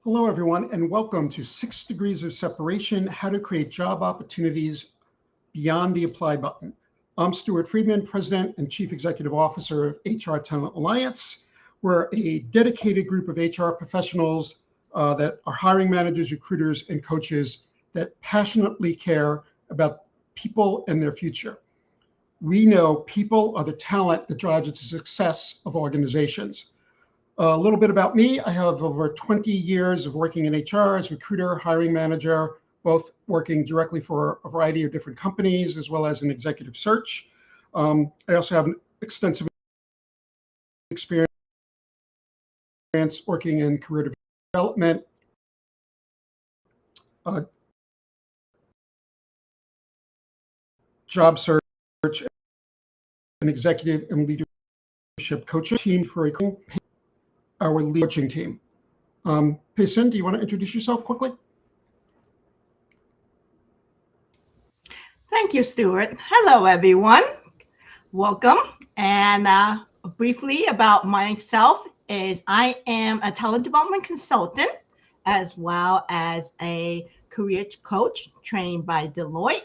Hello, everyone, and welcome to 6 Degrees of Separation, How to Create Job Opportunities Beyond the Apply Button. I'm Stuart Friedman, President and Chief Executive Officer of HR Talent Alliance. We're a dedicated group of HR professionals that are hiring managers, recruiters, and coaches that passionately care about people and their future. We know people are the talent that drives the success of organizations. A little bit about me. I have over 20 years of working in HR as recruiter, hiring manager, both working directly for a variety of different companies as well as in executive search. I also have extensive experience working in career development, job search, and executive and leadership coaching team for our coaching team. Payson, do you want to introduce yourself quickly? Thank you, Stuart. Hello, everyone. Welcome. And briefly about myself is I am a talent development consultant as well as a career coach trained by Deloitte.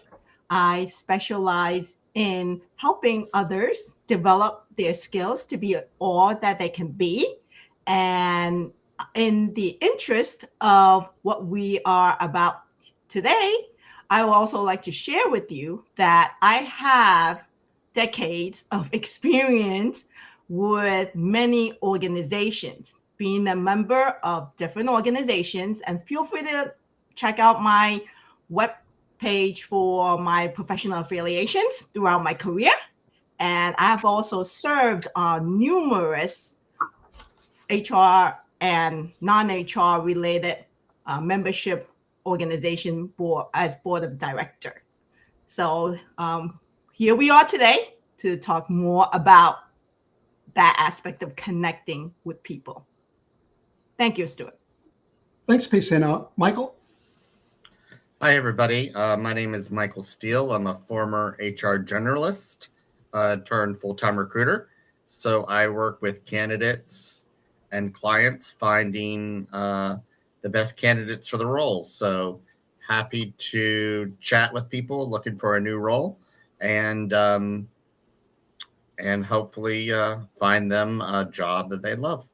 I specialize in helping others develop their skills to be all that they can be. And in the interest of what we are about today, I would also like to share with you that I have decades of experience with many organizations, being a member of different organizations. And feel free to check out my web page for my professional affiliations throughout my career. And I've also served on numerous HR and non-HR related membership organization board as board of director. So here we are today to talk more about that aspect of connecting with people. Thank you, Stuart. Thanks, Payson. Michael? Hi, everybody. My name is Michael Steele. I'm a former HR generalist turned full-time recruiter. So I work with candidates and clients finding the best candidates for the role. So happy to chat with people looking for a new role and hopefully find them a job that they love.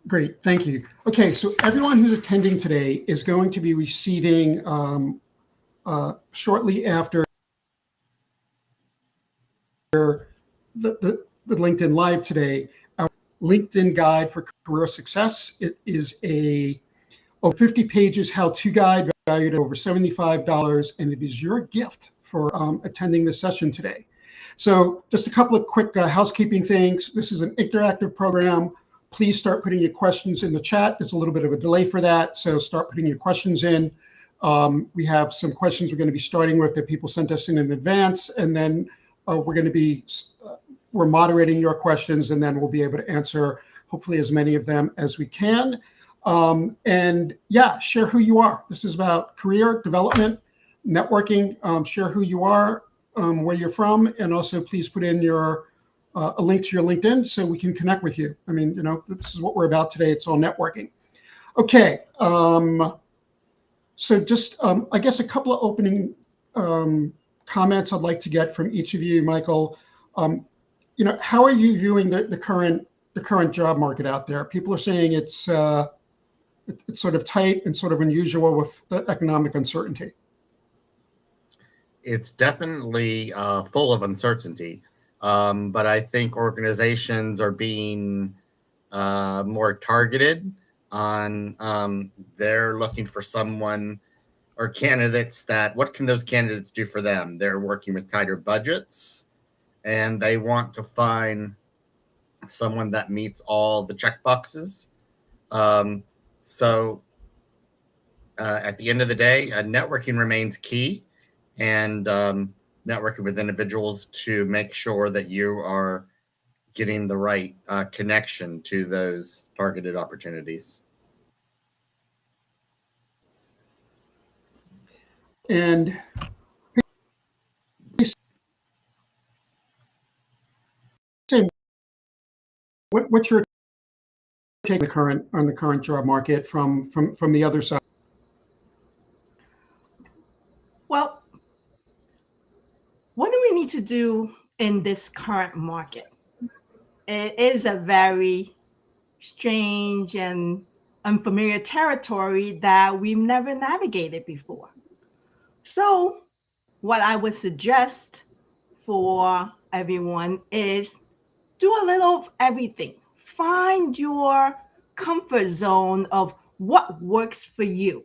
Great, thank you. Okay, so everyone who's attending today is going to be receiving shortly after the LinkedIn Live today, our LinkedIn Guide for Career Success. It is a 50 pages how-to guide valued at over $75, and it is your gift for attending this session today. So just a couple of quick housekeeping things. This is an interactive program. Please start putting your questions in the chat. There's a little bit of a delay for that, so start putting your questions in. We have some questions we're going to be starting with that people sent us in advance, and then we're moderating your questions, and then we'll be able to answer hopefully as many of them as we can. And yeah, share who you are. This is about career development, networking. Share who you are, where you're from, and also please put in a link to your LinkedIn so we can connect with you. I mean, this is what we're about today. It's all networking. Okay. So just, I guess a couple of opening comments I'd like to get from each of you, Michael. How are you viewing the current job market out there? People are saying it's sort of tight and sort of unusual with the economic uncertainty. It's definitely full of uncertainty. But I think organizations are being more targeted on they're looking for someone or candidates what can those candidates do for them? They're working with tighter budgets and they want to find someone that meets all the check boxes. So at the end of the day, networking remains key, and networking with individuals to make sure that you are getting the right connection to those targeted opportunities. And what's your take on the current job market from the other side? Well, what do we need to do in this current market? It is a very strange and unfamiliar territory that we've never navigated before. So, what I would suggest for everyone is do a little of everything. Find your comfort zone of what works for you.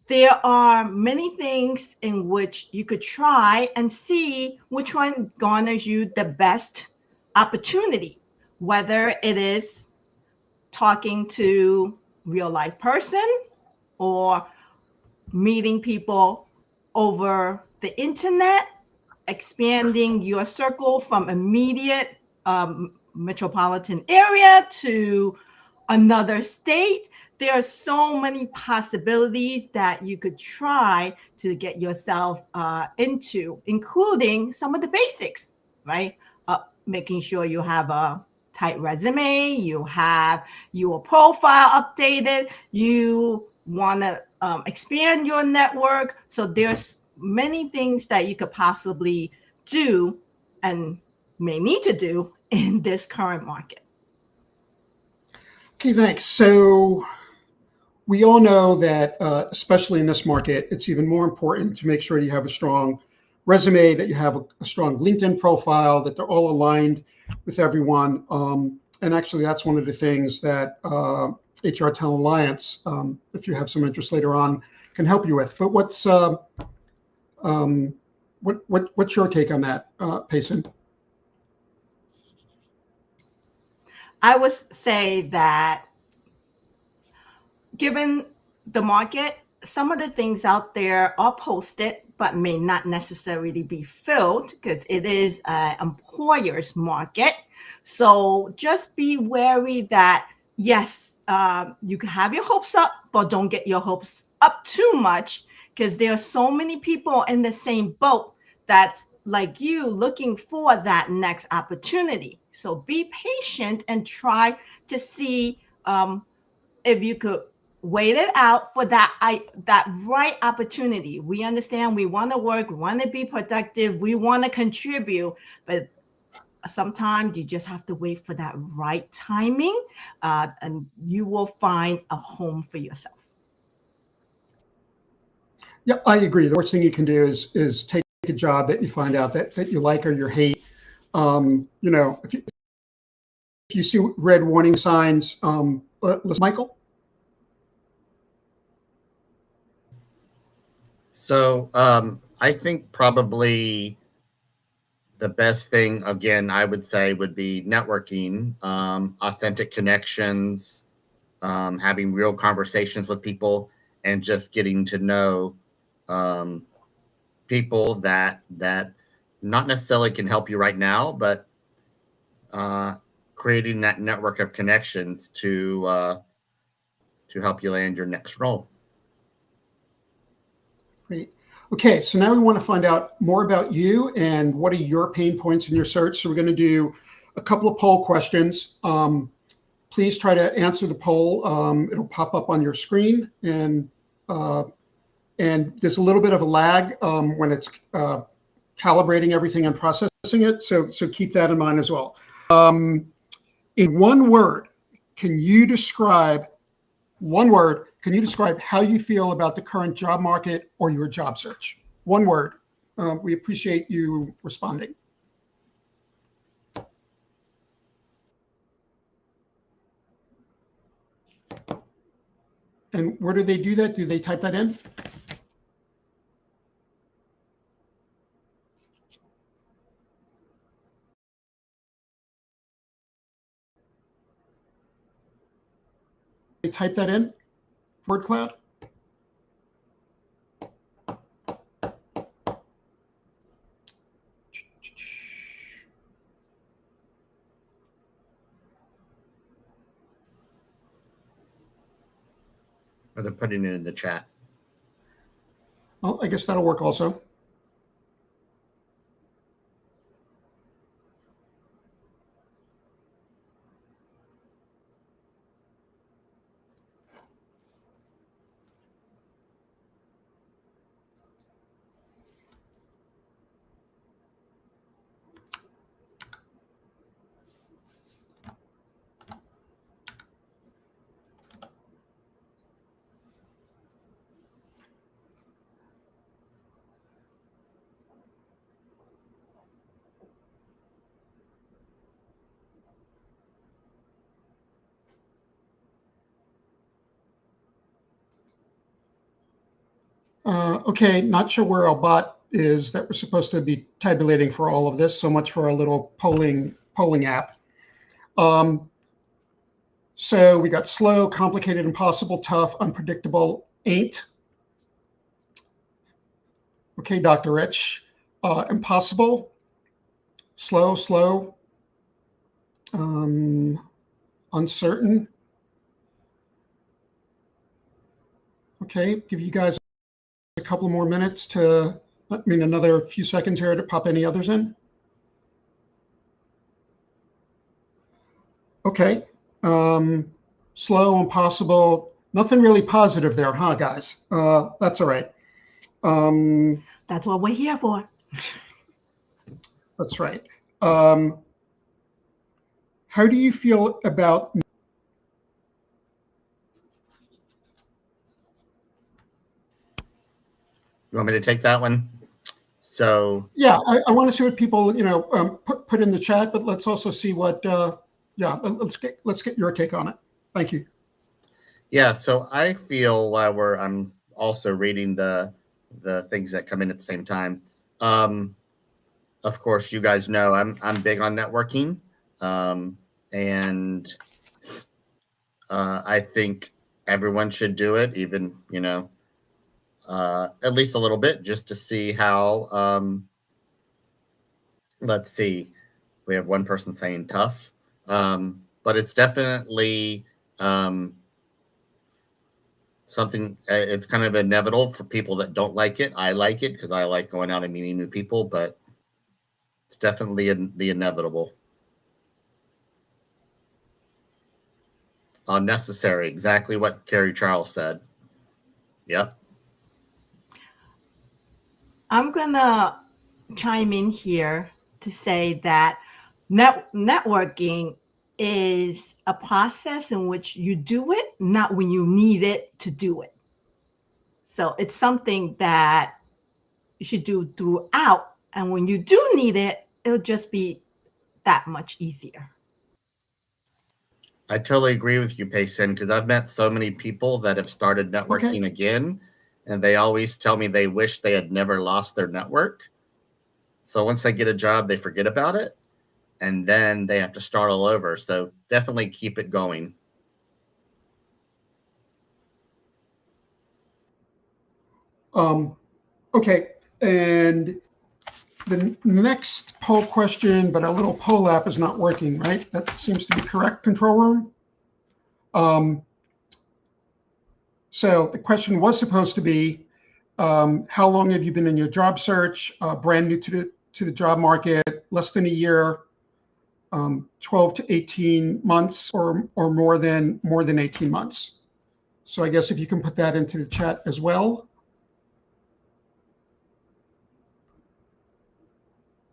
There are many things in which you could try and see which one garners you the best opportunity, whether it is talking to real life person or meeting people over the internet, expanding your circle from immediate metropolitan area to another state. There are so many possibilities that you could try to get yourself into, including some of the basics, right? Making sure you have a tight resume, you have your profile updated, you want to expand your network. So there's many things that you could possibly do and may need to do in this current market. Okay, thanks. So we all know that, especially in this market, it's even more important to make sure you have a strong resume, that you have a strong LinkedIn profile, that they're all aligned with everyone. And actually, that's one of the things that HR Talent Alliance, if you have some interest later on, can help you with. But what's your take on that, Payson? I would say that given the market, some of the things out there are posted, but may not necessarily be filled because it is an employer's market. So just be wary that, yes, you can have your hopes up, but don't get your hopes up too much because there are so many people in the same boat that's like you looking for that next opportunity. So be patient and try to see if you could wait it out for that right opportunity. We understand we want to work, we want to be productive, we want to contribute, but sometimes you just have to wait for that right timing, and you will find a home for yourself. Yeah, I agree. The worst thing you can do is take a job that you find out that you like or you hate. If you see red warning signs, Michael? So I think probably the best thing, again, I would say would be networking, authentic connections, having real conversations with people, and just getting to know people that not necessarily can help you right now, but creating that network of connections to help you land your next role. Great. Okay, so now we want to find out more about you and what are your pain points in your search. So we're going to do a couple of poll questions. Please try to answer the poll. It'll pop up on your screen, and there's a little bit of a lag when it's calibrating everything and processing it. So keep that in mind as well. In one word, can you describe how you feel about the current job market or your job search? One word. We appreciate you responding. And where do they do that? Do they type that in? They type that in? Word cloud? Or they're putting it in the chat. Well, I guess that'll work also. Okay, not sure where our bot is that we're supposed to be tabulating for all of this. So much for our little polling app. So we got slow, complicated, impossible, tough, unpredictable, ain't. Okay, Dr. Rich. Impossible, slow, uncertain. Okay, give you guys a couple more minutes another few seconds here to pop any others in. Okay, slow, impossible, nothing really positive there, huh, guys? That's all right. That's what we're here for. That's right. How do you feel about? You want me to take that one? So Yeah, I want to see what people put in the chat, but let's also see what. Let's get your take on it. Thank you. yeah, so I feel while I'm also reading the things that come in at the same time. Of course, you guys know I'm big on networking, and I think everyone should do it, even at least a little bit, just to see how. Let's see, we have one person saying tough, but it's definitely something. It's kind of inevitable for people that don't like it. I like it because I like going out and meeting new people, but it's definitely the inevitable. Unnecessary, exactly what Carrie Charles said. Yep. I'm gonna chime in here to say that networking is a process in which you do it, not when you need it to do it. So it's something that you should do throughout. And when you do need it, it'll just be that much easier. I totally agree with you, Payson, because I've met so many people that have started networking again, and they always tell me they wish they had never lost their network. So once they get a job, they forget about it, and then they have to start all over. So definitely keep it going. Okay, and the next poll question, but our little poll app is not working, right? That seems to be correct, control room. So the question was supposed to be, how long have you been in your job search? Brand new to the job market, less than a year, 12 to 18 months, or more than 18 months. So I guess if you can put that into the chat as well.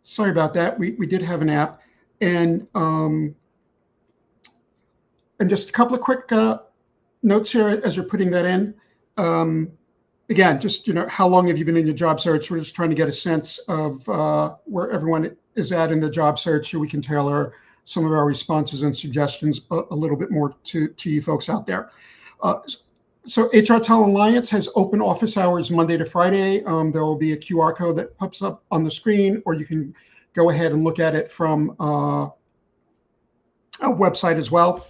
Sorry about that. We did have an app, and just a couple of quick notes here as you're putting that in. Again, just how long have you been in your job search? We're just trying to get a sense of where everyone is at in the job search, so we can tailor some of our responses and suggestions a little bit more to you folks out there. So HR Talent Alliance has open office hours Monday to Friday. There will be a QR code that pops up on the screen, or you can go ahead and look at it from a website as well.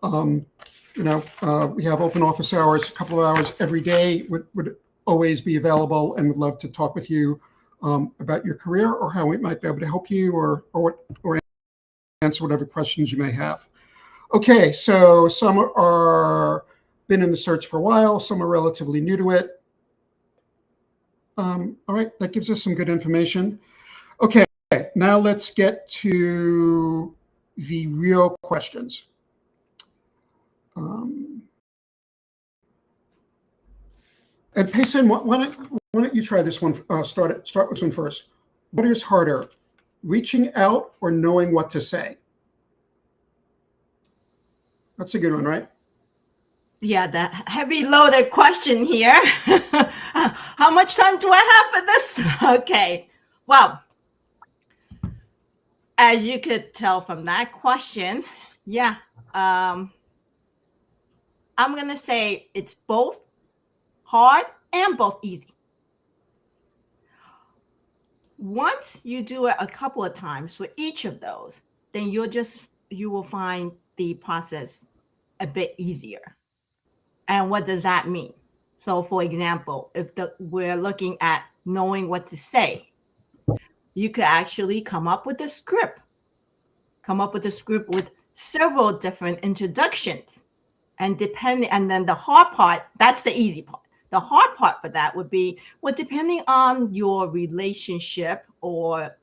We have open office hours, a couple of hours every day. Would always be available, and would love to talk with you about your career or how we might be able to help you, or answer whatever questions you may have. Okay, so some are been in the search for a while, some are relatively new to it. All right, that gives us some good information. Okay, now let's get to the real questions. And Payson, why don't you try this one? Start with this one first. What is harder, reaching out or knowing what to say? That's a good one, right? Yeah, the heavy loaded question here. How much time do I have for this? Okay. Well, as you could tell from that question, yeah, I'm going to say it's both hard and both easy. once you do it a couple of times for each of those, then you will find the process a bit easier. And what does that mean? So, for example, if we're looking at knowing what to say, you could actually come up with a script with several different introductions. And then the hard part, that's the easy part. The hard part for that would be, well, depending on your relationship or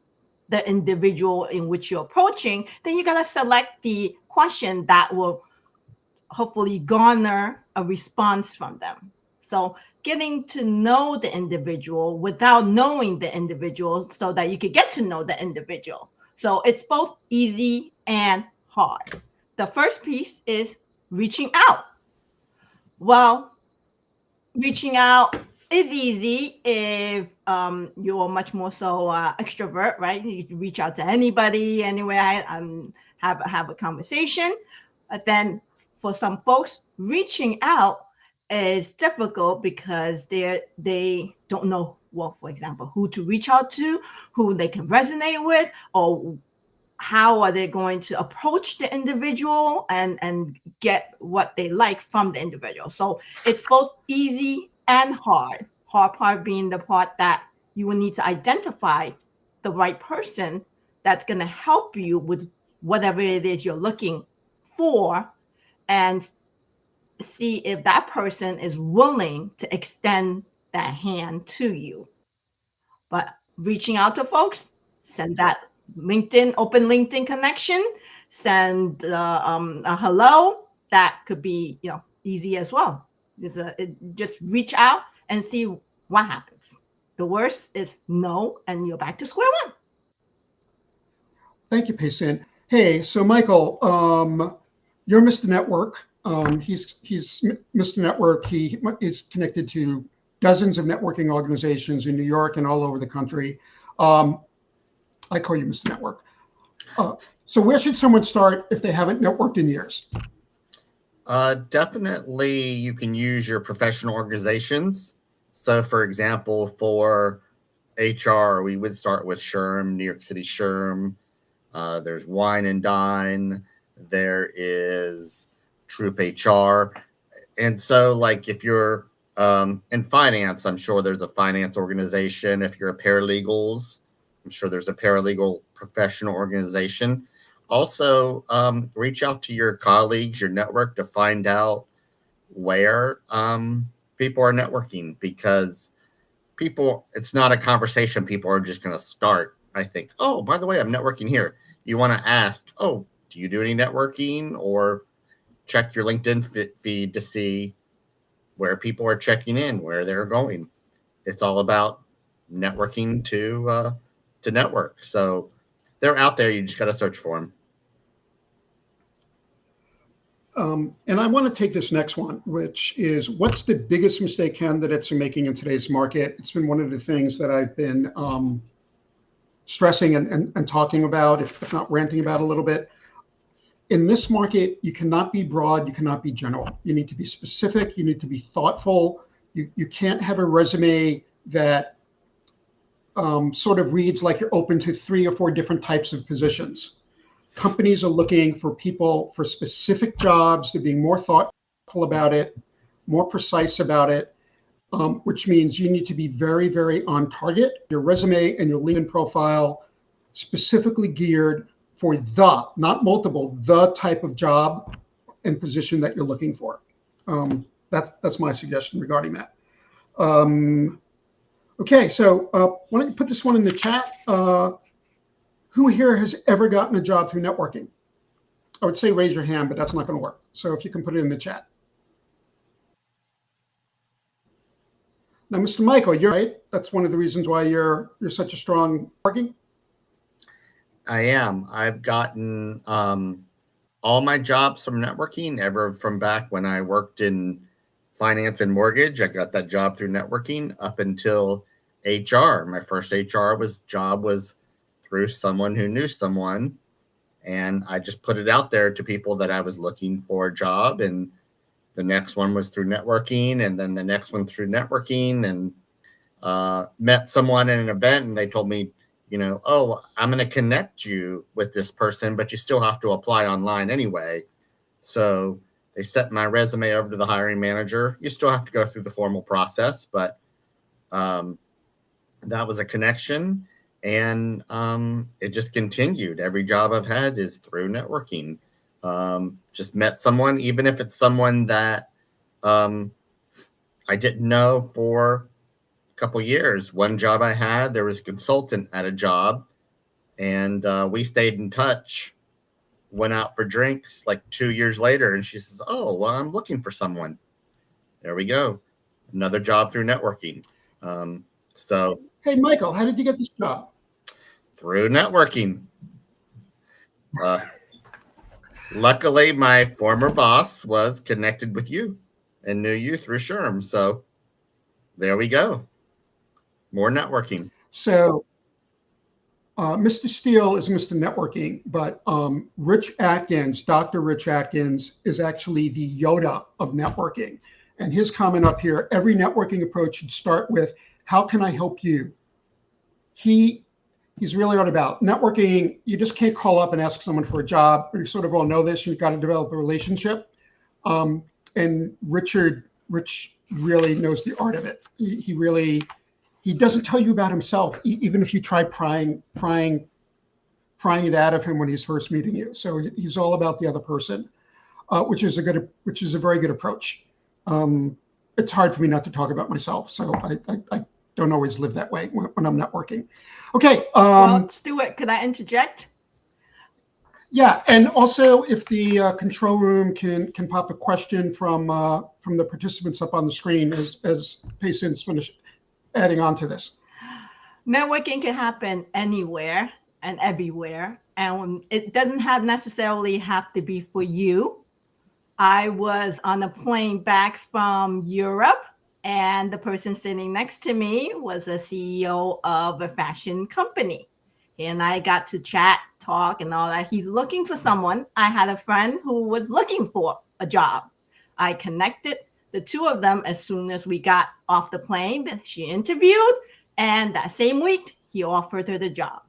the individual in which you're approaching, then you got to select the question that will hopefully garner a response from them. So getting to know the individual without knowing the individual so that you could get to know the individual. So it's both easy and hard. The first piece is reaching out. Well, reaching out is easy if you're much more so extrovert, right? You can reach out to anybody, anywhere, have a conversation. But then for some folks, reaching out is difficult because they don't know, well, for example, who to reach out to, who they can resonate with, or how are they going to approach the individual and get what they like from the individual. So it's both easy and hard. Hard part being the part that you will need to identify the right person that's going to help you with whatever it is you're looking for, and see if that person is willing to extend that hand to you. But reaching out to folks, send that open LinkedIn connection, send a hello. That could be, easy as well. Just reach out and see what happens. The worst is no, and you're back to square one. Thank you, Paysan. Hey, so Michael, you're Mr. Network. He's Mr. Network. He is connected to dozens of networking organizations in New York and all over the country. I call you Mr. Network. So where should someone start if they haven't networked in years? Definitely, you can use your professional organizations. So, for example, for HR, we would start with SHRM, New York City SHRM. There's Wine and Dine. There is Troop HR. And so, like, if you're in finance, I'm sure there's a finance organization. If you're a paralegals, I'm sure there's a paralegal professional organization. Also, reach out to your colleagues, your network, to find out where people are networking, because it's not a conversation people are just going to start. I think, oh, by the way, I'm networking here. You want to ask, oh, do you do any networking? Or check your LinkedIn feed to see where people are checking in, where they're going. It's all about networking to network. So they're out there. You just got to search for them. And I want to take this next one, which is, what's the biggest mistake candidates are making in today's market? It's been one of the things that I've been stressing and talking about, if not ranting about a little bit. In this market, you cannot be broad, you cannot be general. You need to be specific, you need to be thoughtful. You can't have a resume that sort of reads like you're open to 3 or 4 different types of positions. Companies are looking for people for specific jobs. They're being more thoughtful about it, more precise about it, which means you need to be very, very on target. Your resume and your LinkedIn profile specifically geared for not multiple, the type of job and position that you're looking for. That's my suggestion regarding that. Okay, so why don't you put this one in the chat? Who here has ever gotten a job through networking? I would say raise your hand, but that's not going to work. So if you can put it in the chat. Now, Mr. Michael, you're right. That's one of the reasons why you're such a strong networking. I am. I've gotten all my jobs from networking, ever from back when I worked in finance and mortgage. I got that job through networking up until HR. My first HR job was through someone who knew someone. And I just put it out there to people that I was looking for a job. And the next one was through networking. And then the next one through networking, and met someone at an event, and they told me, oh, I'm going to connect you with this person, but you still have to apply online anyway. So they sent my resume over to the hiring manager. You still have to go through the formal process, but that was a connection. And it just continued. Every job I've had is through networking. Just met someone, even if it's someone that I didn't know for a couple years. One job I had, there was a consultant at a job, and we stayed in touch, went out for drinks like 2 years later, and she says, oh, well, I'm looking for someone. There we go. Another job through networking. So, hey, Michael, how did you get this job? Through networking. Luckily, my former boss was connected with you and knew you through SHRM. So there we go. More networking. So Mr. Steele is Mr. Networking, but Rich Atkins, Dr. Rich Atkins, is actually the Yoda of networking. And his comment up here, every networking approach should start with, how can I help you? He's really all about networking. You just can't call up and ask someone for a job. You sort of all know this. You've got to develop a relationship. And Rich really knows the art of it. He doesn't tell you about himself, even if you try prying it out of him when he's first meeting you. So he's all about the other person, which is a very good approach. It's hard for me not to talk about myself, so I don't always live that way when I'm networking. Okay. Well, Stuart, could I interject? Yeah, and also if the control room can pop a question from the participants up on the screen as Payson's finish adding on to this. Networking can happen anywhere and everywhere, and it doesn't necessarily have to be for you. I was on a plane back from Europe, and the person sitting next to me was a CEO of a fashion company. And I got to chat, talk, and all that. He's looking for someone. I had a friend who was looking for a job. I connected the two of them as soon as we got off the plane. She interviewed, and that same week, he offered her the job.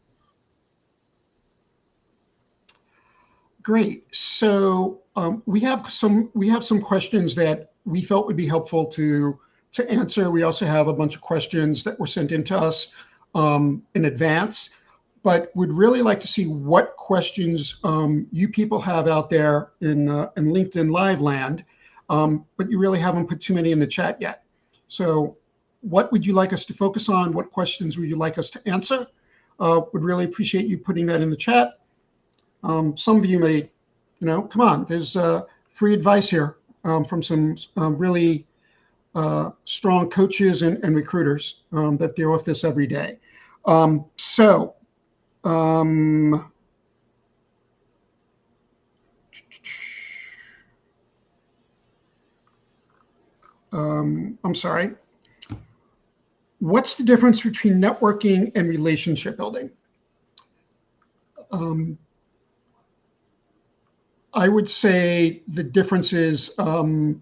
Great. So we have some questions that we felt would be helpful to answer. We also have a bunch of questions that were sent in to us in advance, but would really like to see what questions you people have out there in LinkedIn Live land, but you really haven't put too many in the chat yet. So what would you like us to focus on? What questions would you like us to answer? Would really appreciate you putting that in the chat. Some of you may, come on, there's free advice here from some really strong coaches and recruiters that deal with this every day. I'm sorry. What's the difference between networking and relationship building? I would say the difference is what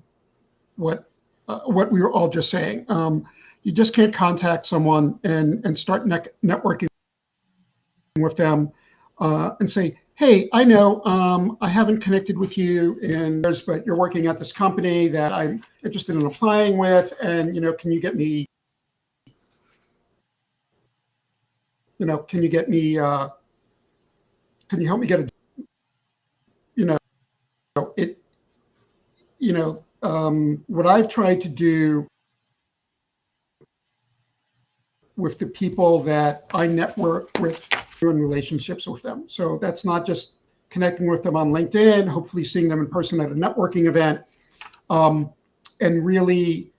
we were all just saying. You just can't contact someone and start networking with them and say, hey, I know I haven't connected with you but you're working at this company that I'm interested in applying with, and can you get me, can you help me get a, what I've tried to do with the people that I network with, in relationships with them. So that's not just connecting with them on LinkedIn, hopefully seeing them in person at a networking event, and really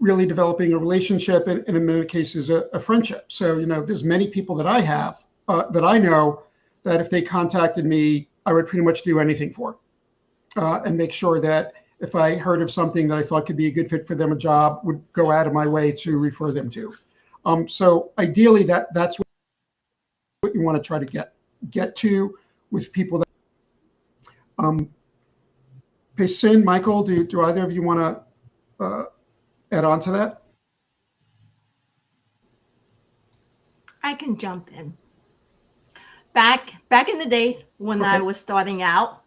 developing a relationship, and in many cases a friendship. So there's many people that I have that I know that if they contacted me, I would pretty much do anything for, and make sure that if I heard of something that I thought could be a good fit for them, a job, would go out of my way to refer them to. So ideally, that's what you want to try to get to with people that. Payson, Michael, do either of you want to add on to that? I can jump in. Back in the days when I was starting out,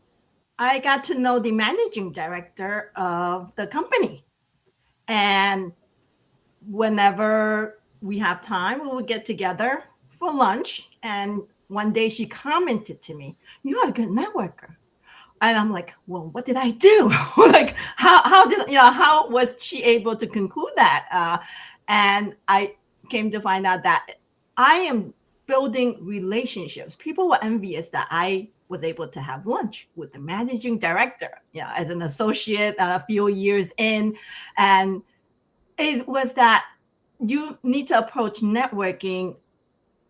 I got to know the managing director of the company. And whenever we have time, we would get together for lunch. And one day she commented to me, "You are a good networker." And I'm like, "Well, what did I do?" Like, how was she able to conclude that? And I came to find out that I am building relationships. People were envious that I was able to have lunch with the managing director, as an associate a few years in. And it was that you need to approach networking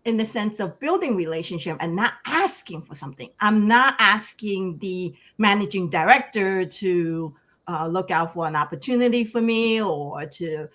in the sense of building relationship and not asking for something. I'm not asking the managing director to look out for an opportunity for me or to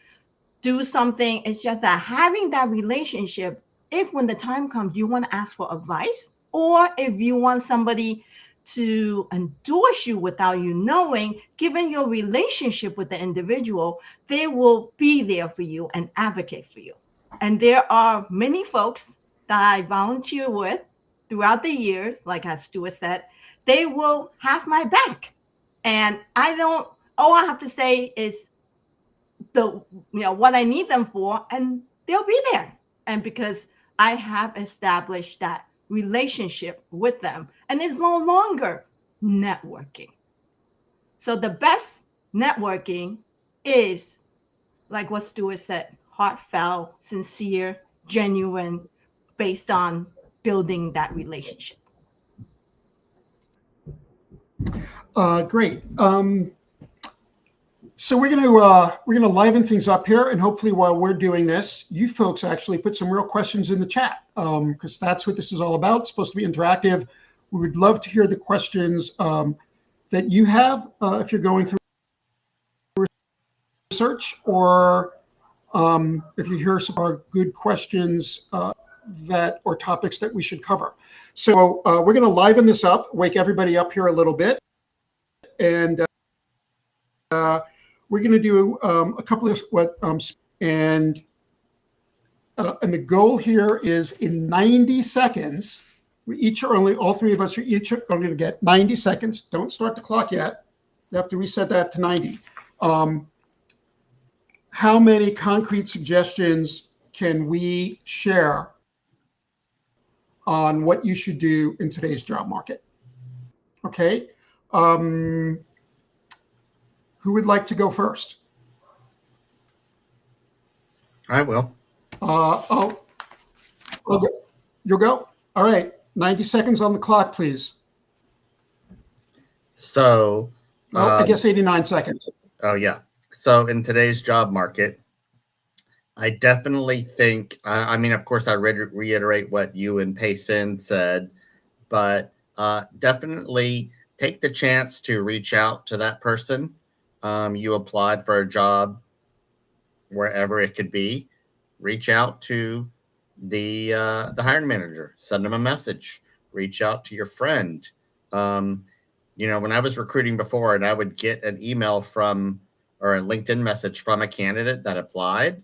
do something. It's just that having that relationship, if when the time comes, you want to ask for advice, or if you want somebody to endorse you without you knowing, given your relationship with the individual, they will be there for you and advocate for you. And there are many folks that I volunteer with throughout the years, like as Stuart said, they will have my back. And all I have to say is what I need them for, and they'll be there. And because I have established that relationship with them, and it's no longer networking. So the best networking is, like what Stuart said, heartfelt, sincere, genuine, based on building that relationship. Great. So we're gonna liven things up here, and hopefully while we're doing this, you folks actually put some real questions in the chat, because that's what this is all about. It's supposed to be interactive. We would love to hear the questions that you have if you're going through research, or if you hear some good questions or topics that we should cover. So we're going to liven this up, wake everybody up here a little bit, and we're going to do a couple of and the goal here is in 90 seconds. All three of us are each going to get 90 seconds. Don't start the clock yet. You have to reset that to 90. How many concrete suggestions can we share on what you should do in today's job market? Okay. Who would like to go first? I will. You'll go? All right. 90 seconds on the clock, please. So, I guess 89 seconds. Oh, yeah. So in today's job market, I definitely think, I mean, of course, I reiterate what you and Payson said, but definitely take the chance to reach out to that person. You applied for a job, wherever it could be. Reach out to the hiring manager, send them a message, reach out to your friend. When I was recruiting before, and I would get an email or a LinkedIn message from a candidate that applied,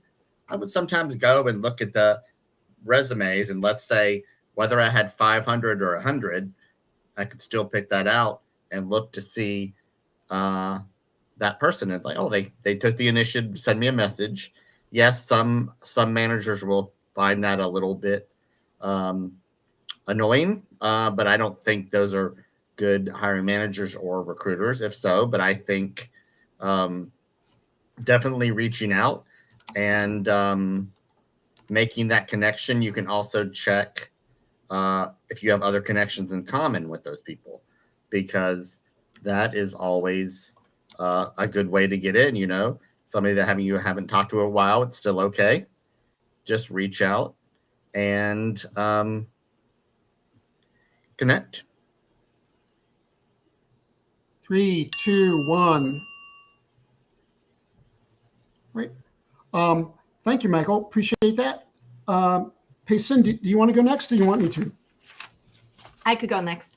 I would sometimes go and look at the resumes, and let's say whether I had 500 or 100, I could still pick that out and look to see that person. And like, oh, they took the initiative to send me a message. Yes, some managers will find that a little bit annoying, but I don't think those are good hiring managers or recruiters, if so. But I think definitely reaching out and making that connection. You can also check if you have other connections in common with those people, because that is always a good way to get in. Somebody that you haven't talked to a while, it's still okay. Just reach out and connect. 3, 2, 1. Right. Thank you, Michael. Appreciate that. Payson, do you want to go next, or do you want me to? I could go next.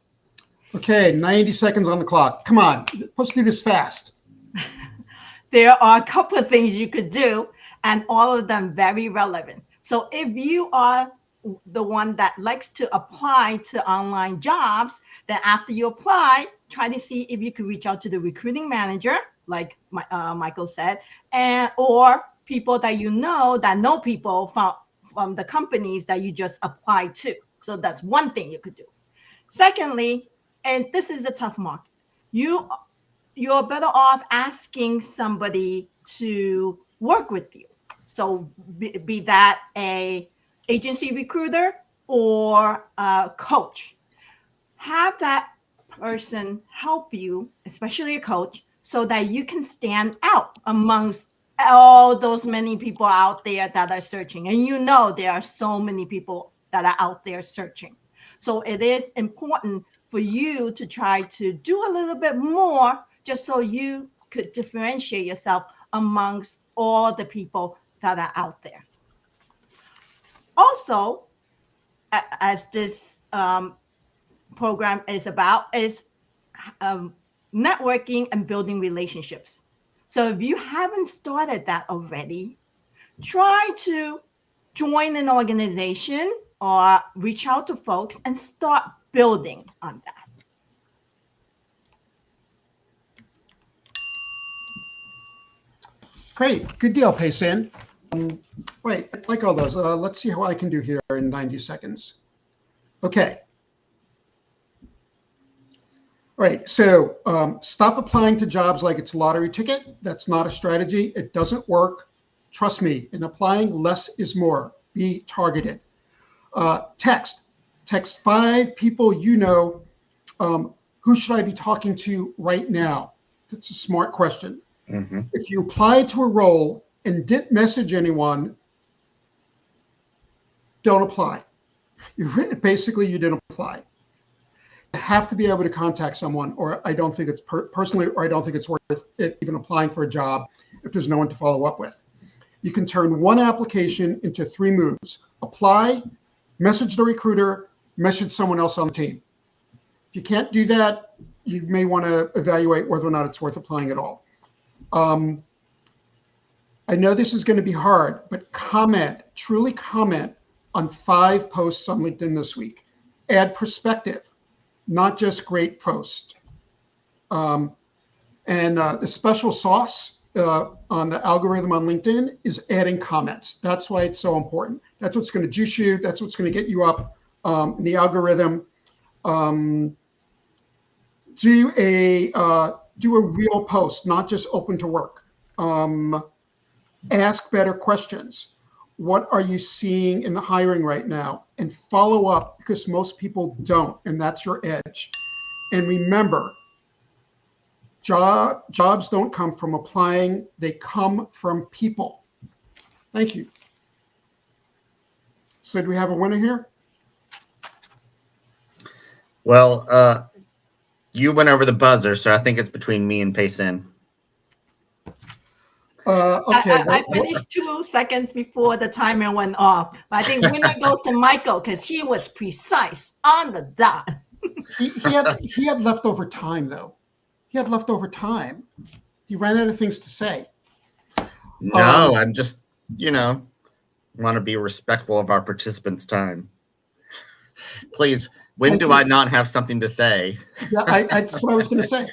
Okay, 90 seconds on the clock. Come on, let's do this fast. There are a couple of things you could do, and all of them very relevant. So if you are the one that likes to apply to online jobs, then after you apply, try to see if you could reach out to the recruiting manager, like Michael said, and or people that you know that know people from the companies that you just applied to. So that's one thing you could do. Secondly, and this is the tough market, you're better off asking somebody to work with you. So be that a agency recruiter or a coach. Have that person help you, especially a coach, so that you can stand out amongst all those many people out there that are searching. And you know there are so many people that are out there searching. So it is important for you to try to do a little bit more just so you could differentiate yourself amongst all the people that are out there. Also, as this program is about, is networking and building relationships. So if you haven't started that already, try to join an organization or reach out to folks and start building on that. Great, good deal, Payson. Right, like all those. Let's see how I can do here in 90 seconds. Okay. All right, so stop applying to jobs like it's a lottery ticket. That's not a strategy. It doesn't work. Trust me, in applying, less is more. Be targeted. Text 5 people you know. Who should I be talking to right now? That's a smart question. Mm-hmm. If you applied to a role and didn't message anyone, don't apply. Basically, you didn't apply. You have to be able to contact someone, or I don't think it's personally, or I don't think it's worth it even applying for a job if there's no one to follow up with. You can turn one application into 3 moves. Apply, message the recruiter, message someone else on the team. If you can't do that, you may want to evaluate whether or not it's worth applying at all. I know this is going to be hard, but truly comment on 5 posts on LinkedIn this week. Add perspective, not just great post. And the special sauce on the algorithm on LinkedIn is adding comments. That's why it's so important. That's what's going to juice you. That's what's going to get you up in the algorithm. Do a real post, not just open to work. Ask better questions. What are you seeing in the hiring right now? And follow up, because most people don't, and that's your edge. And remember, jobs don't come from applying, they come from people. Thank you. So do we have a winner here? Well, you went over the buzzer, so I think it's between me and Payson. Okay. I finished 2 seconds before the timer went off. But I think winner goes to Michael because he was precise on the dot. He had leftover time, though. He had leftover time. He ran out of things to say. No, I'm just, want to be respectful of our participants' time. Please, when do I not have something to say? Yeah, that's what I was going to say.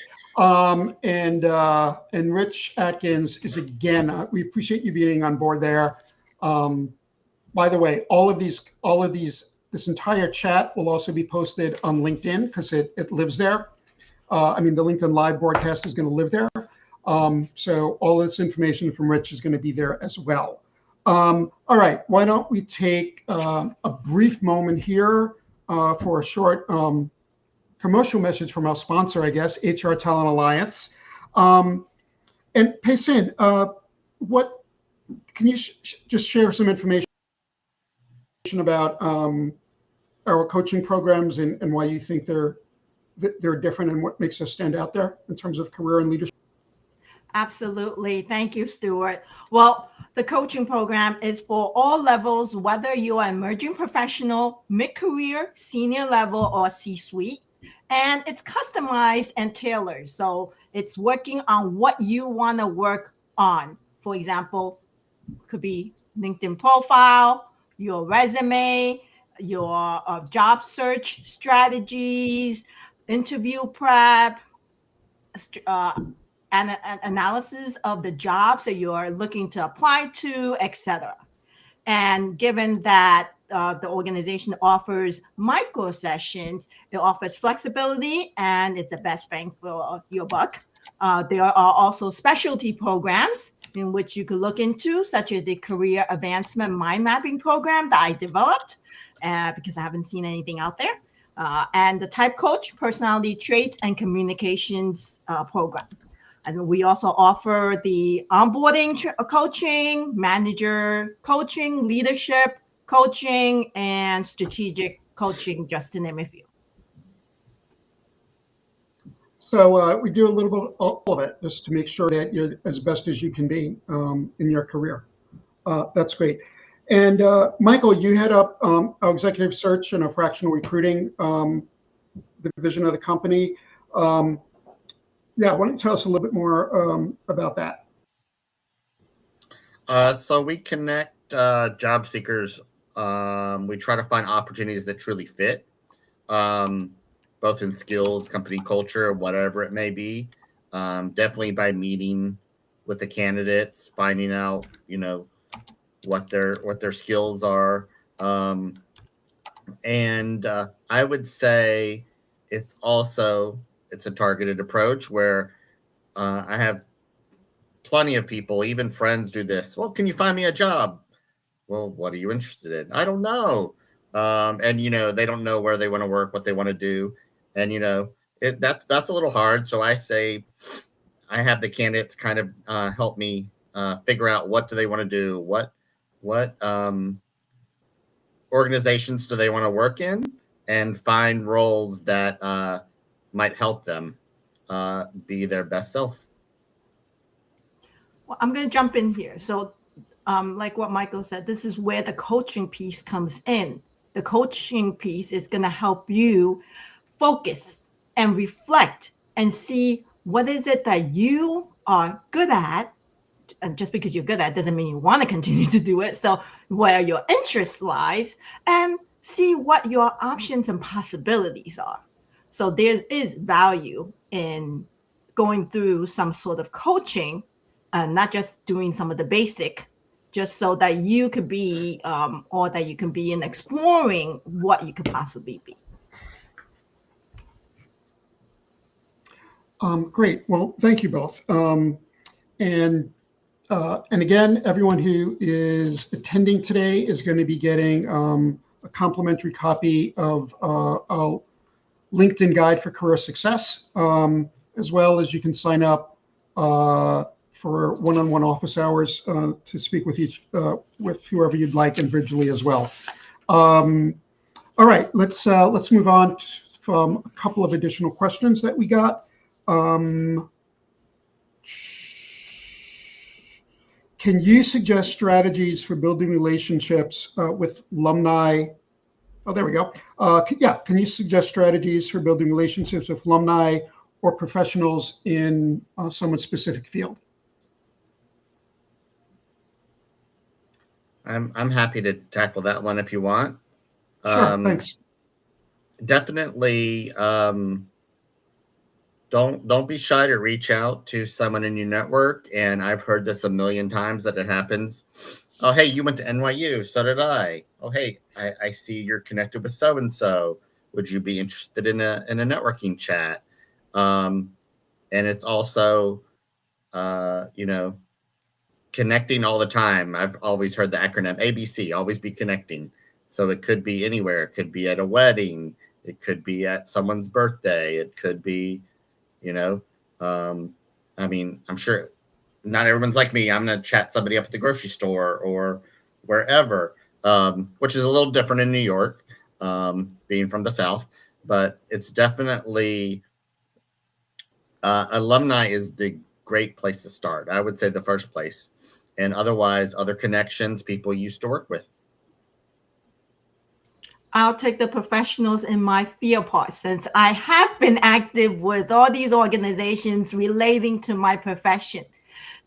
And Rich Atkins is again. We appreciate you being on board there. By the way, this entire chat will also be posted on LinkedIn because it lives there. The LinkedIn Live broadcast is going to live there. So all this information from Rich is going to be there as well. All right, why don't we take a brief moment here for a short commercial message from our sponsor, I guess, HR Talent Alliance. And Payson, what can you just share some information about our coaching programs and why you think they're different and what makes us stand out there in terms of career and leadership? Absolutely. Thank you, Stuart. Well, the coaching program is for all levels, whether you are emerging professional, mid-career, senior level, or C-suite. And it's customized and tailored. So it's working on what you want to work on. For example, could be LinkedIn profile, your resume, your job search strategies, interview prep, analysis of the jobs that you're looking to apply to, etc. And given that the organization offers micro sessions, it offers flexibility and it's the best bang for your buck. There are also specialty programs in which you could look into, such as the Career Advancement Mind Mapping Program that I developed because I haven't seen anything out there. And the Type Coach, Personality Traits and Communications Program. And we also offer the onboarding coaching, manager coaching, leadership coaching, and strategic coaching, just to name a few. So we do a little bit of it just to make sure that you're as best as you can be in your career. That's great. And Michael, you head up our executive search and our fractional recruiting division of the company. Yeah, why don't you tell us a little bit more about that? So we connect job seekers. We try to find opportunities that truly fit, both in skills, company culture, whatever it may be. Definitely by meeting with the candidates, finding out, what their skills are. And I would say it's a targeted approach where I have plenty of people, even friends, do this. Well, can you find me a job? Well, what are you interested in? I don't know. And they don't know where they want to work, what they want to do. And that's a little hard. So I say I have the candidates kind of help me figure out what do they want to do, what organizations do they want to work in, and find roles that might help them be their best self. Well, I'm going to jump in here. So like what Michael said, this is where the coaching piece comes in. The coaching piece is going to help you focus and reflect and see what is it that you are good at. And just because you're good at it doesn't mean you want to continue to do it. So where your interest lies, and see what your options and possibilities are. So there is value in going through some sort of coaching, and not just doing some of the basic, just so that you could be, or that you can be in exploring what you could possibly be. Great. Well, thank you both. And again, everyone who is attending today is going to be getting a complimentary copy of a LinkedIn guide for career success, as well as you can sign up for one-on-one office hours to speak with with whoever you'd like individually as well. All right, let's move on from a couple of additional questions that we got. Can you suggest strategies for building relationships with alumni? Oh, there we go. Can you suggest strategies for building relationships with alumni or professionals in someone's specific field? I'm happy to tackle that one if you want. Sure, thanks. Definitely. Don't be shy to reach out to someone in your network. And I've heard this a million times that it happens. Oh, hey, you went to NYU. So did I. Oh, hey, I see you're connected with so-and-so. Would you be interested in a networking chat? And it's also, connecting all the time. I've always heard the acronym ABC, always be connecting. So it could be anywhere. It could be at a wedding. It could be at someone's birthday. It could be, I'm sure not everyone's like me. I'm going to chat somebody up at the grocery store or wherever, which is a little different in New York, being from the South, but it's definitely, alumni is the great place to start. I would say the first place, and otherwise other connections, people you used to work with. I'll take the professionals in my field part, since I have been active with all these organizations relating to my profession.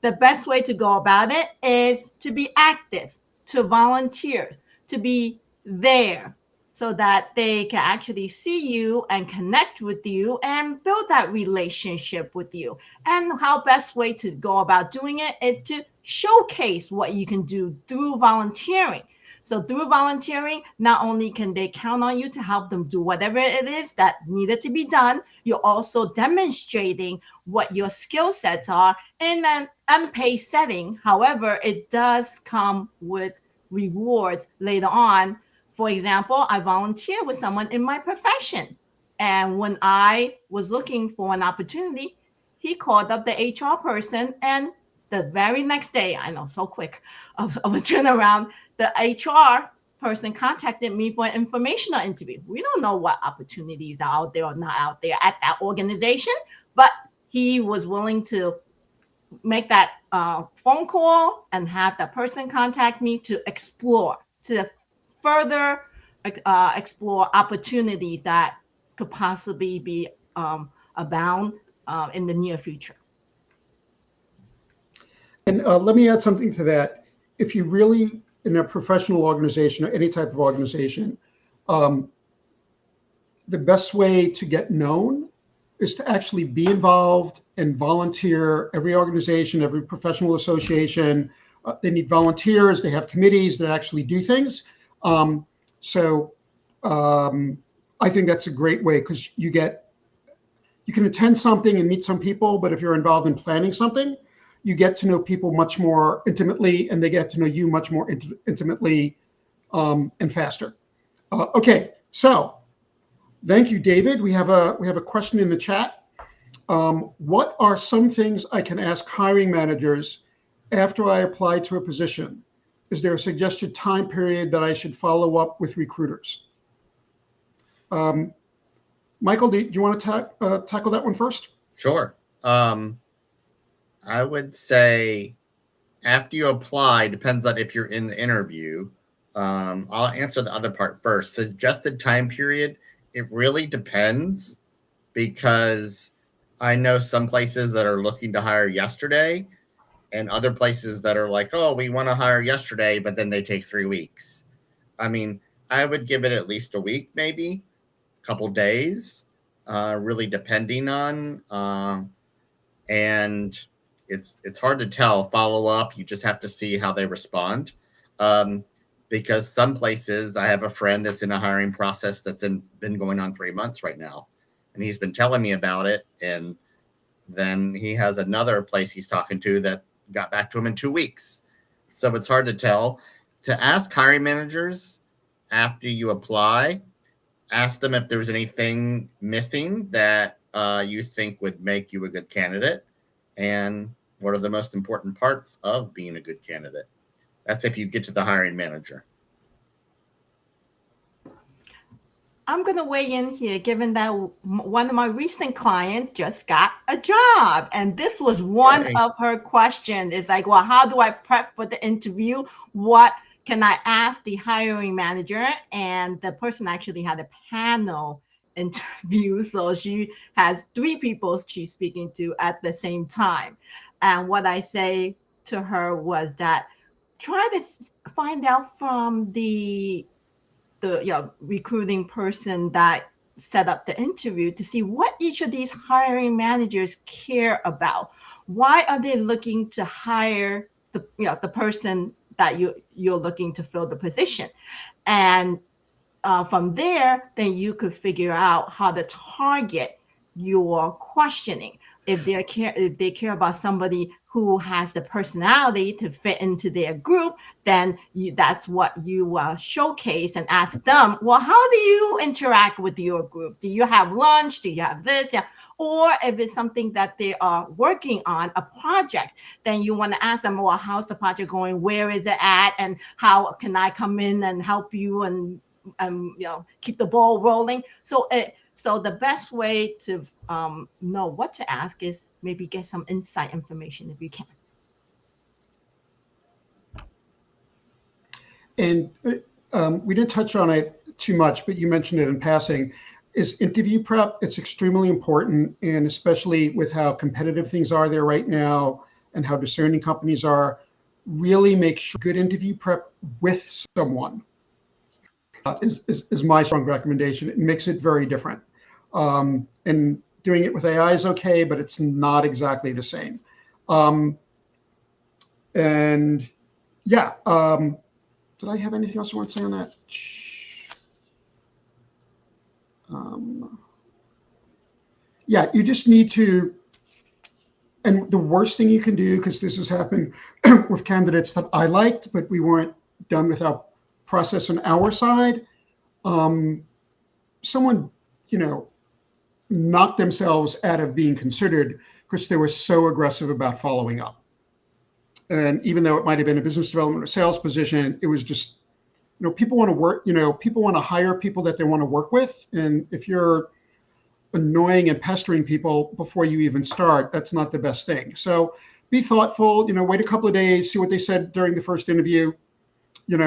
The best way to go about it is to be active, to volunteer, to be there, so that they can actually see you and connect with you and build that relationship with you. And how best way to go about doing it is to showcase what you can do through volunteering. So through volunteering, not only can they count on you to help them do whatever it is that needed to be done, you're also demonstrating what your skill sets are in an unpaid setting. However, it does come with rewards later on. For example, I volunteer with someone in my profession. And when I was looking for an opportunity, he called up the HR person, and the very next day, I know, so quick of a turnaround, the HR person contacted me for an informational interview. We don't know what opportunities are out there or not out there at that organization, but he was willing to make that phone call and have that person contact me to explore, to further explore opportunities that could possibly be abound in the near future. And let me add something to that. If you really, in a professional organization or any type of organization, the best way to get known is to actually be involved and volunteer. Every organization, every professional association, they need volunteers. They have committees that actually do things. So I think that's a great way, because you can attend something and meet some people, but if you're involved in planning something, you get to know people much more intimately, and they get to know you much more intimately and faster. Okay, so thank you, David. We have a question in the chat. What are some things I can ask hiring managers after I apply to a position? Is there a suggested time period that I should follow up with recruiters? Michael, do you want to tackle that one first? Sure. I would say after you apply, depends on if you're in the interview. I'll answer the other part first. Suggested time period, it really depends, because I know some places that are looking to hire yesterday and other places that are like, oh, we want to hire yesterday, but then they take 3 weeks. I mean, I would give it at least a week, maybe a couple days, really depending on, and it's hard to tell. Follow up, you just have to see how they respond. Because some places, I have a friend that's in a hiring process that's been going on 3 months right now, and he's been telling me about it. And then he has another place he's talking to that got back to him in 2 weeks. So it's hard to tell. To ask hiring managers after you apply, ask them if there's anything missing that you think would make you a good candidate, and what are the most important parts of being a good candidate. That's if you get to the hiring manager. I'm going to weigh in here, given that one of my recent clients just got a job. And this was one of her questions. It's like, well, how do I prep for the interview? What can I ask the hiring manager? And the person actually had a panel interview. So she has 3 people she's speaking to at the same time. And what I say to her was that try to find out from the recruiting person that set up the interview to see what each of these hiring managers care about. Why are they looking to hire the person that you're looking to fill the position? And from there, then you could figure out how to target your questioning. If they care about somebody who has the personality to fit into their group, then that's what you showcase and ask them, well, how do you interact with your group? Do you have lunch? Do you have this? Yeah. Or if it's something that they are working on, a project, then you want to ask them, well, how's the project going? Where is it at? And how can I come in and help you and keep the ball rolling? So the best way to know what to ask is maybe get some inside information if you can. And we didn't touch on it too much, but you mentioned it in passing, is interview prep. It's extremely important, and especially with how competitive things are there right now and how discerning companies are, really make sure good interview prep with someone. is my strong recommendation. It makes it very different. And doing it with AI is okay, but it's not exactly the same. And yeah, did I have anything else I want to say on that? Yeah, you just need to, and the worst thing you can do, because this has happened with candidates that I liked, but we weren't done with our process on our side. Someone, knocked themselves out of being considered because they were so aggressive about following up. And even though it might have been a business development or sales position, it was just, people want to work, people want to hire people that they want to work with. And if you're annoying and pestering people before you even start, that's not the best thing. So be thoughtful, wait a couple of days, see what they said during the first interview, in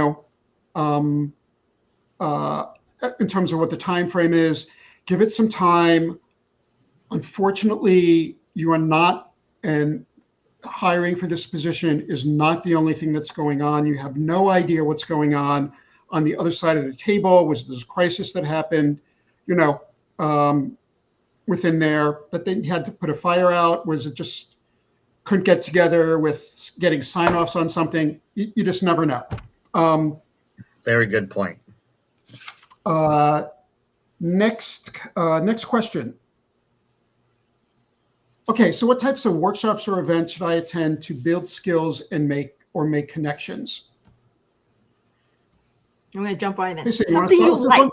terms of what the time frame is. Give it some time. Unfortunately, you are not, and hiring for this position is not the only thing that's going on. You have no idea what's going on the other side of the table. Was this crisis that happened, within there, that they had to put a fire out? Was it just couldn't get together with getting sign-offs on something? You just never know. Very good point. Next question. Okay, so what types of workshops or events should I attend to build skills and make connections? I'm going to jump right in. Hey, so something you like,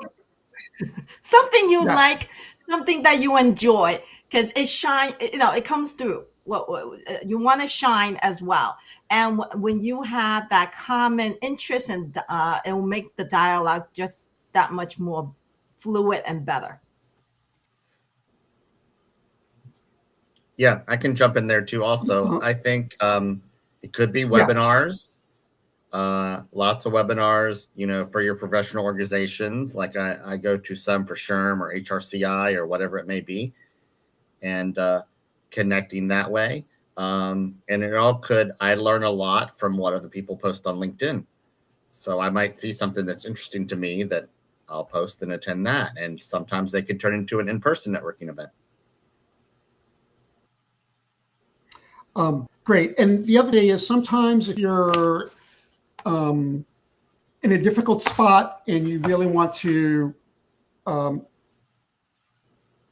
something you Yes. like, something that you enjoy, because it shine. It comes through. What you want to shine as well. And when you have that common interest, and it will make the dialogue just that much more fluid and better. Yeah, I can jump in there too. Also, I think it could be webinars. Lots of webinars, for your professional organizations. Like I go to some for SHRM or HRCI or whatever it may be, and connecting that way. And it all could, I learn a lot from what other people post on LinkedIn. So I might see something that's interesting to me that I'll post and attend that. And sometimes they could turn into an in-person networking event. Great. And the other day is sometimes if you're in a difficult spot and you really want to,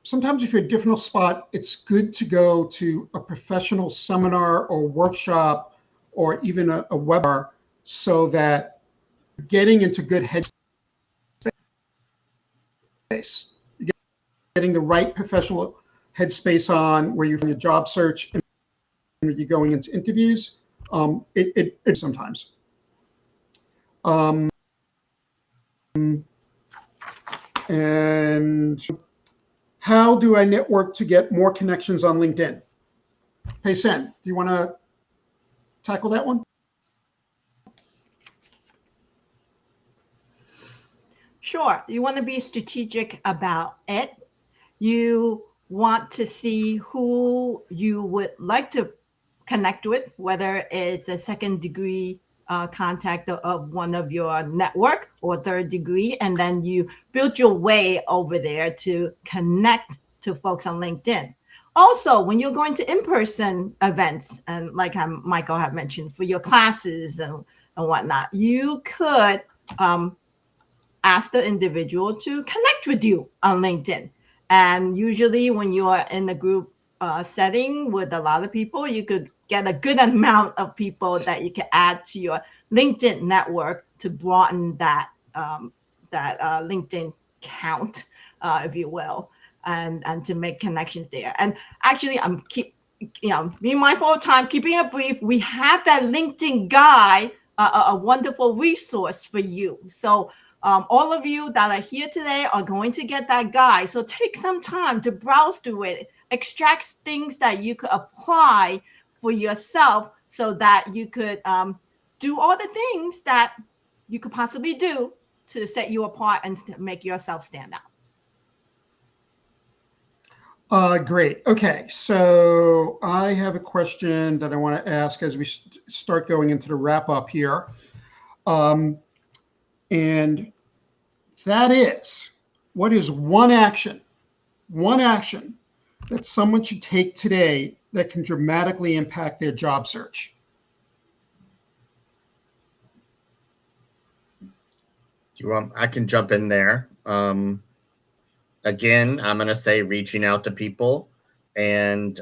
sometimes if you're in a difficult spot, it's good to go to a professional seminar or workshop or even a webinar, so that you're getting into good headspace. You're getting the right professional headspace on where you're in a job search and you're going into interviews. It sometimes. And how do I network to get more connections on LinkedIn? Hey, Sen, do you want to tackle that one? Sure. You want to be strategic about it. You want to see who you would like to connect with, whether it's a second degree contact of one of your network or third degree, and then you build your way over there to connect to folks on LinkedIn. Also, when you're going to in-person events, and like Michael had mentioned, for your classes and whatnot, you could ask the individual to connect with you on LinkedIn. And usually when you are in a group setting with a lot of people, you could get a good amount of people that you can add to your LinkedIn network to broaden that LinkedIn count, if you will, and to make connections there. And actually, I'm being mindful of time, keeping it brief. We have that LinkedIn guide, a wonderful resource for you. So all of you that are here today are going to get that guide. So take some time to browse through it, extract things that you could apply for yourself, so that you could do all the things that you could possibly do to set you apart and make yourself stand out. Great. Okay, so I have a question that I want to ask as we start going into the wrap up here. And That is, what is one action that someone should take today that can dramatically impact their job search? Do you want? I can jump in there. Again, I'm going to say reaching out to people, and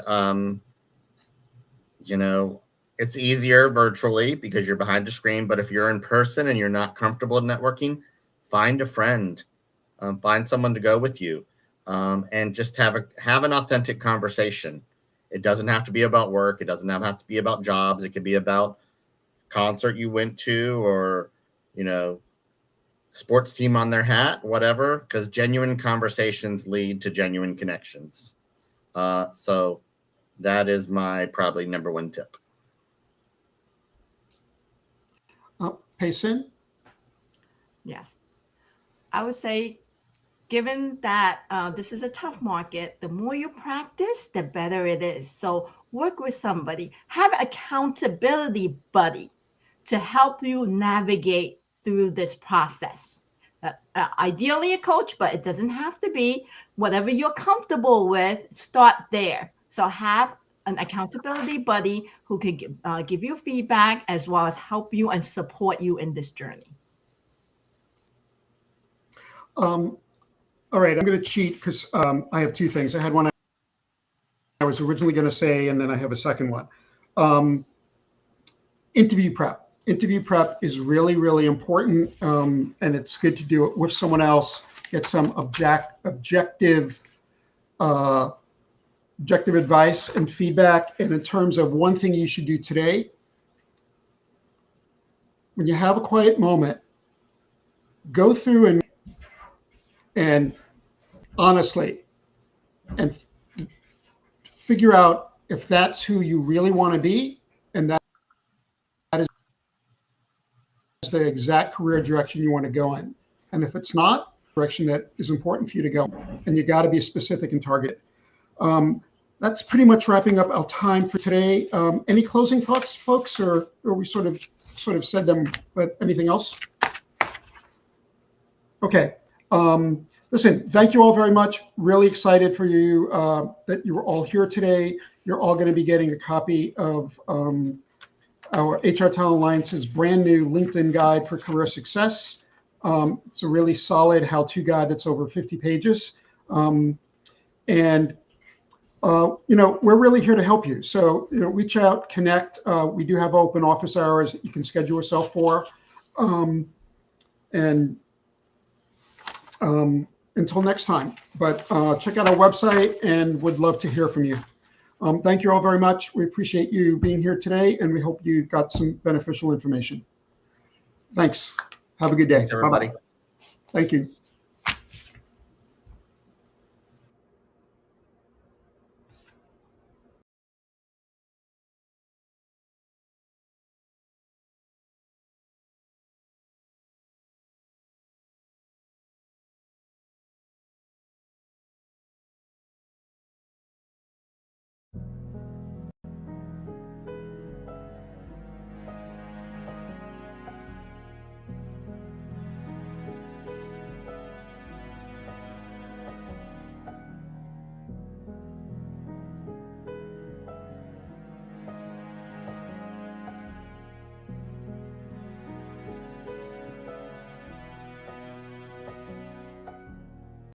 it's easier virtually because you're behind a screen. But if you're in person and you're not comfortable networking, find a friend, find someone to go with you, and just have an authentic conversation. It doesn't have to be about work. It doesn't have to be about jobs. It could be about concert you went to, or sports team on their hat, whatever, because genuine conversations lead to genuine connections. So that is my probably number one tip. Payson? Yes. I would say, given that this is a tough market, the more you practice, the better it is. So work with somebody, have an accountability buddy to help you navigate through this process. Ideally a coach, but it doesn't have to be. Whatever you're comfortable with, start there. So have an accountability buddy who can give you feedback as well as help you and support you in this journey. All right, I'm going to cheat because I have two things. I had one I was originally going to say, and then I have a second one. Interview prep. Interview prep is really, really important, and it's good to do it with someone else, get some objective advice and feedback. And in terms of one thing you should do today, when you have a quiet moment, go through and honestly, and figure out if that's who you really want to be, and that is the exact career direction you want to go in. And if it's not, direction that is important for you to go, and you got to be specific and targeted. That's pretty much wrapping up our time for today. Any closing thoughts, folks, or we sort of said them, but anything else? Okay. Listen, thank you all very much. Really excited for you that you were all here today. You're all going to be getting a copy of our HR Talent Alliance's brand new LinkedIn Guide for Career Success. It's a really solid how-to guide that's over 50 pages. We're really here to help you. So, reach out, connect. We do have open office hours that you can schedule yourself for. Until next time, but check out our website and would love to hear from you. Thank you all very much. We appreciate you being here today, and we hope you got some beneficial information. Thanks. Have a good day. Thanks, everybody. Bye-bye. Thank you.